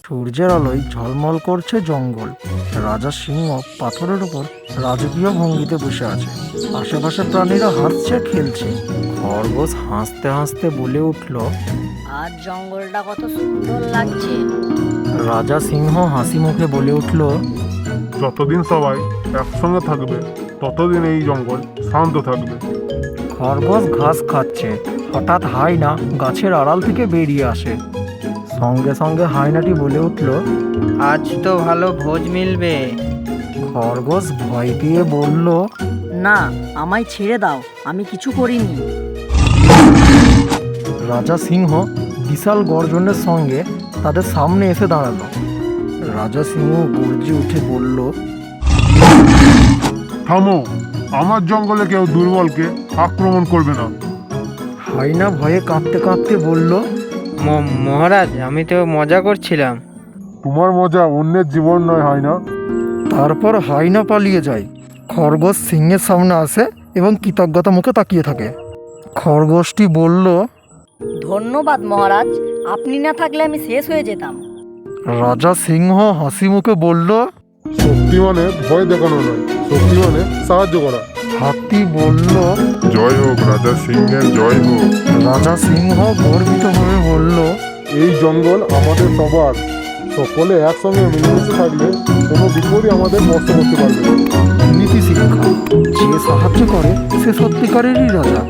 সূর্যের আলোয় ঝলমল করছে জঙ্গল। রাজা সিংহ পাথরের উপর রাজকীয় ভঙ্গিতে বসে আছে। আশেপাশে প্রাণীরা হাসছে, খেলছে। খরগোশ হাসতে হাসতে বলে উঠল, আজ জঙ্গলটা কত সুন্দর লাগছে। রাজা সিংহ হাসি মুখে বলে উঠল, যতদিন সবাই একসঙ্গে থাকবে ততদিন এই জঙ্গল শান্ত থাকবে। খরগোশ ঘাস খাচ্ছে। হঠাৎ হায়না গাছের আড়াল থেকে বেরিয়ে আসে। সঙ্গে সঙ্গে হায়নাটি বলে উঠল, আজ তো ভালো ভোজ মিলবে। খরগোশ ভয় পেয়ে বলল, না, আমায় ছেড়ে দাও, আমি কিছু করিনি। রাজা সিংহ বিশাল গর্জনের সঙ্গে তাদের সামনে এসে দাঁড়ালো। রাজা সিংহ গর্জে উঠে বলল, থামো, আমার জঙ্গলে কেউ দুর্বলকে আক্রমণ করবে না। হায়না ভয়ে কাঁপতে কাঁপতে বলল, মহারাজ, আমি তো মজা করছিলাম। তোমার মজা অন্যের জীবন নয়, হয় না? তারপর হায়না পালিয়ে যায়। খরগোশ সিংহের সামনে আসে এবং কৃতজ্ঞতা মুখে তাকিয়ে থাকে। খরগোশটি বলল, ধন্যবাদ মহারাজ, আপনি না থাকলে আমি শেষ হয়ে যেতাম। রাজা সিংহ হাসি মুখে বলল, শক্তি মানে ভয় দেখানো নয়, শক্তি মানে সাহায্য করা। হাতি বলল, জয় হোক রাজা সিংহের, জয় হোক। রাজা সিংহ গর্বিতভাবে বলল, এই জঙ্গল আমাদের সবার, সকলে একসঙ্গে মিলেমিশে থাকলে কোনো বিপদই আমাদের নষ্ট করতে পারবে না। নীতি শিক্ষা, যে সাহায্য করে সে সত্যিকারেরই রাজা।